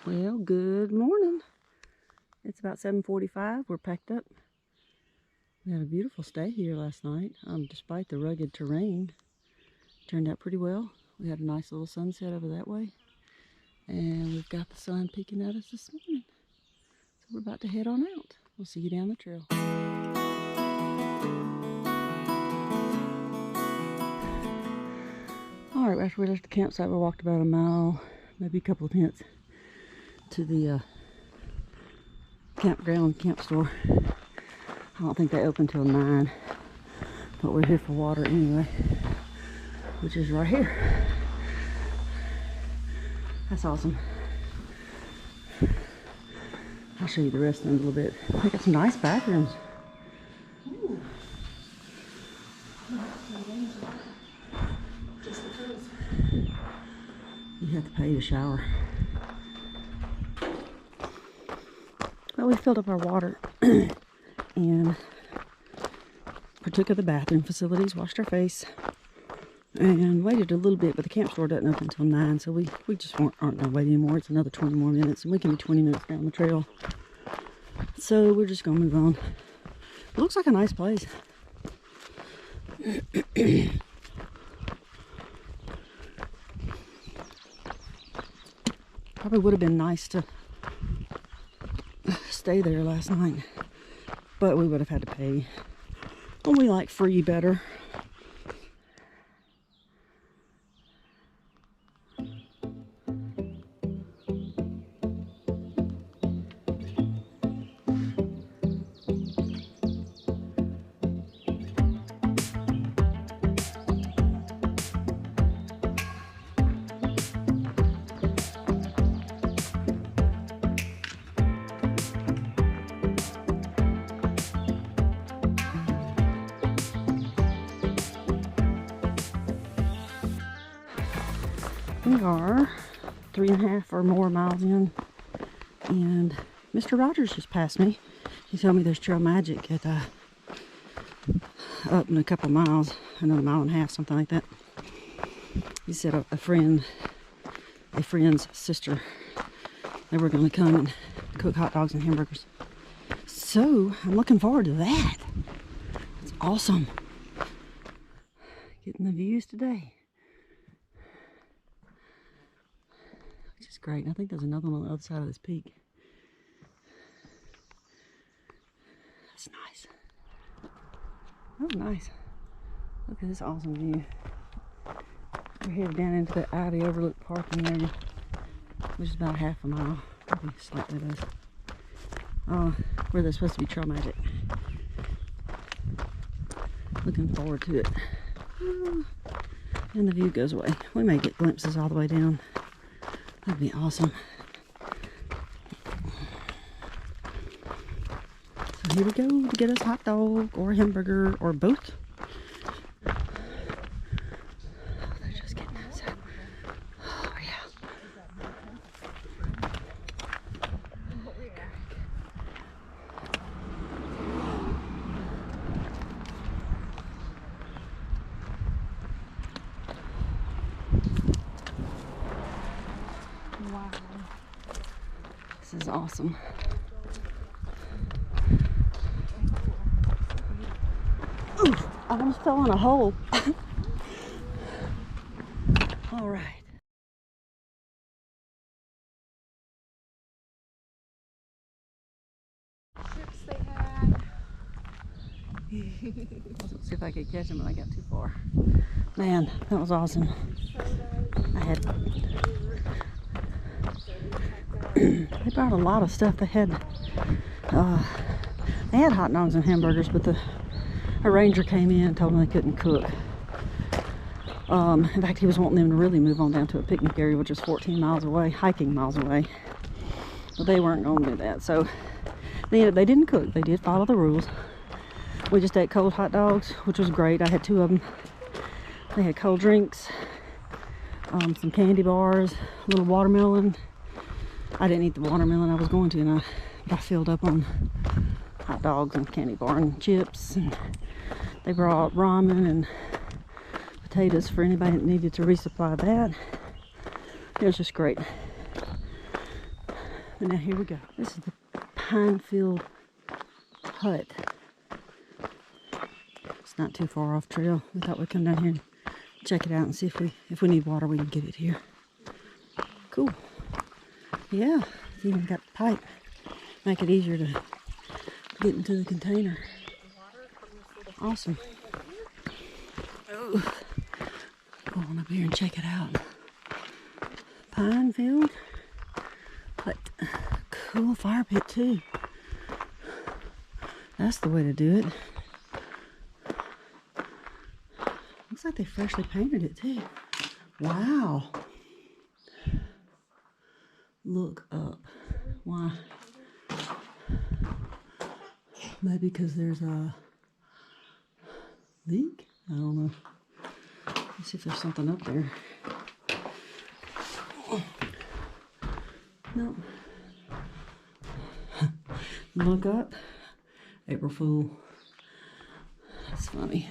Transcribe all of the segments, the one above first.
Well, good morning. It's about 7:45. We're packed up. We had a beautiful stay here last night. Despite the rugged terrain, turned out pretty well. We had a nice little sunset over that way, and we've got the sun peeking at us this morning. So we're about to head on out. We'll see you down the trail. All right, after we left the campsite, we walked about a mile, maybe a couple of minutes, to the campground camp store. I don't think they open till 9, but we're here for water anyway, which is right here. That's awesome. I'll show you the rest in a little bit. They got some nice bathrooms. Ooh. You have to pay to shower. Well, we filled up our water and partook of the bathroom facilities, washed our face, and waited a little bit, but the camp store doesn't open until 9, so we just aren't going to wait anymore. It's another 20 more minutes, and we can be 20 minutes down the trail. So we're just going to move on. It looks like a nice place. Probably would have been nice to stay there last night, but we would have had to pay. Well, we like free better. We are 3.5 or more miles in, and Mr. Rogers just passed me. He told me there's trail magic at up in a couple miles, another 1.5 miles, something like that. He said a friend's sister, they were going to come and cook hot dogs and hamburgers. So I'm looking forward to that. It's awesome. Getting the views today. Which is great. And I think there's another one on the other side of this peak. That's nice. Oh, nice. Look at this awesome view. We're headed down into the Ivy Overlook parking area, which is about 1/2 mile, maybe slightly less. Where there's supposed to be trail magic. Looking forward to it. And the view goes away. We may get glimpses all the way down. That'd be awesome. So here we go to get us a hot dog or a hamburger or both. Oh, they're just getting outside. Oh, yeah. Wow. This is awesome. Ooh, I almost fell in a hole. All right. Chips they had. Let's see if I could catch him when I got too far. Man, that was awesome. I had they brought a lot of stuff. They had hot dogs and hamburgers, but a ranger came in and told them they couldn't cook. In fact, he was wanting them to really move on down to a picnic area, which is 14 miles away, hiking miles away. But they weren't going to do that, so they didn't cook. They did follow the rules. We just ate cold hot dogs, which was great. I had 2 of them. They had cold drinks, some candy bars, a little watermelon. I didn't eat the watermelon. I was going to, and I filled up on hot dogs and candy bar and chips. And they brought ramen and potatoes for anybody that needed to resupply that. It was just great. And now here we go. This is the Pinefield Hut. It's not too far off trail. We thought we'd come down here and check it out and see if we need water, we can get it here. Cool. Yeah, it's even got the pipe. Make it easier to get into the container. Awesome. Oh, go on up here and check it out. Pinefield Hut. Cool fire pit too. That's the way to do it. Looks like they freshly painted it too. Wow. Look up. Why? Maybe because there's a leak? I don't know. Let's see if there's something up there. Nope. Look up. April Fool. That's funny.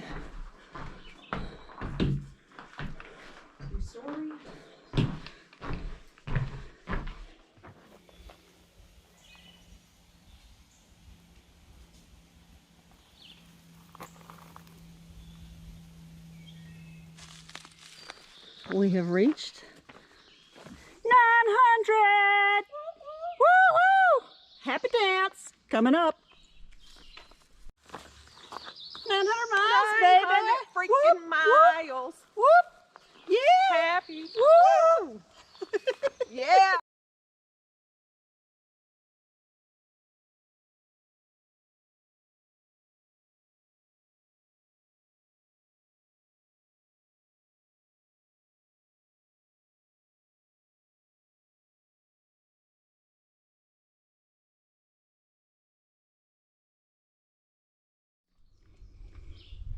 Sorry. We have reached 900! Woo-hoo! Happy dance coming up. 900 miles, baby! Freaking miles. Whoop! Yeah! Happy. Woo! Yeah.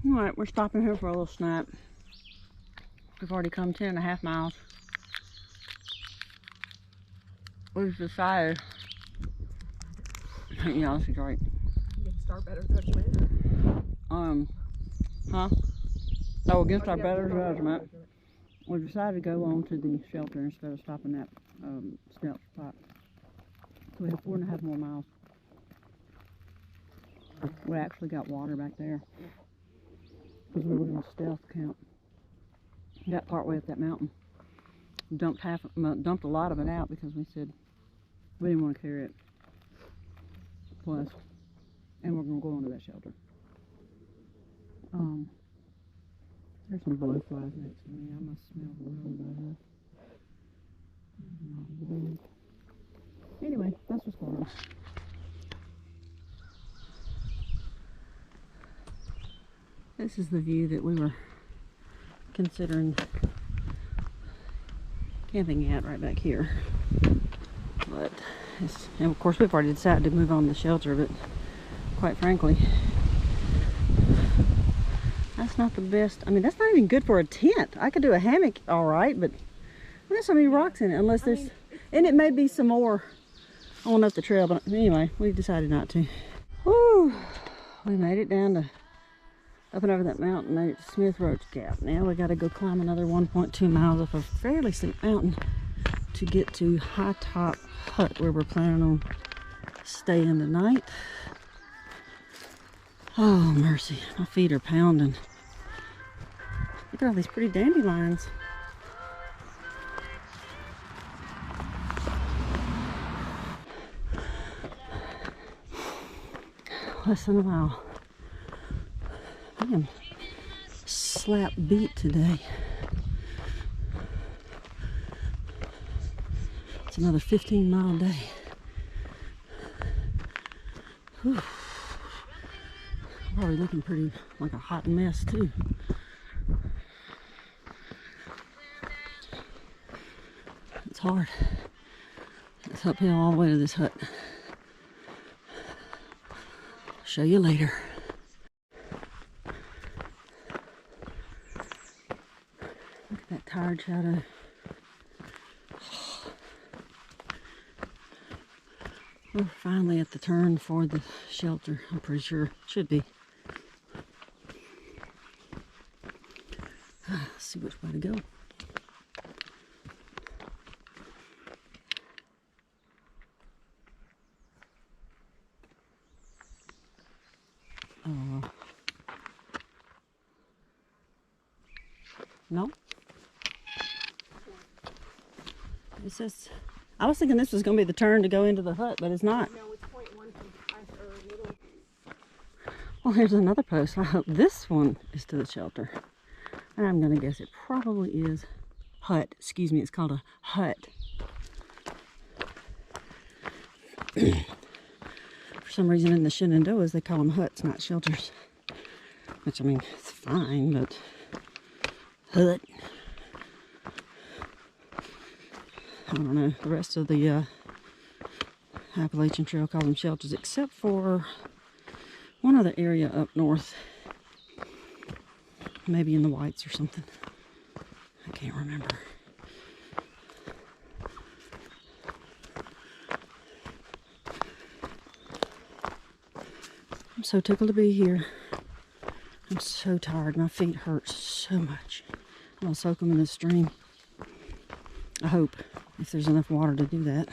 All right, we're stopping here for a little snack. We've already come 10.5 miles. We've decided, yeah, this is great. Against our better judgment. Huh? Oh, against our better judgment, we decided to go on to the shelter instead of stopping at Scout Spot. So we have 4.5 more miles. We actually got water back there because we were going to stealth camp. Got part way up that mountain. Dumped a lot of it out because we said we didn't want to carry it. Plus, and we're going to go into that shelter. There's some butterflies next to me. I must smell real bad. Anyway, that's what's going on. This is the view that we were considering camping at right back here. But, and of course we've already decided to move on to the shelter, but quite frankly, that's not the best. I mean, that's not even good for a tent. I could do a hammock all right, but there's so many rocks in it, unless there's, and it may be some more on up the trail, but anyway, we decided not to. Woo! We made it down to up and over that mountain, made it to Smith Roach Gap. Now we got to go climb another 1.2 miles up a fairly steep mountain to get to Hightop Hut, where we're planning on staying tonight. Oh, mercy. My feet are pounding. Look at all these pretty dandelions. Less than a mile. I am slap beat today. It's another 15-mile day. Whew. Probably looking pretty like a hot mess too. It's hard. It's uphill all the way to this hut. Show you later. Look at that tired shadow. We're finally at the turn for the shelter. I'm pretty sure. Should be. Let's see which way to go. No? It says, I was thinking this was going to be the turn to go into the hut, but it's not. No, it's 0.1 or little. Well, here's another post. I hope this one is to the shelter. And I'm going to guess it probably is hut. Excuse me, it's called a hut. For some reason in the Shenandoahs, they call them huts, not shelters. Which, I mean, it's fine, but hut. I don't know. The rest of the Appalachian Trail call them shelters, except for one other area up north. Maybe in the Whites or something. I can't remember. I'm so tickled to be here. I'm so tired. My feet hurt so much. I'm going to soak them in the stream. I hope, if there's enough water to do that.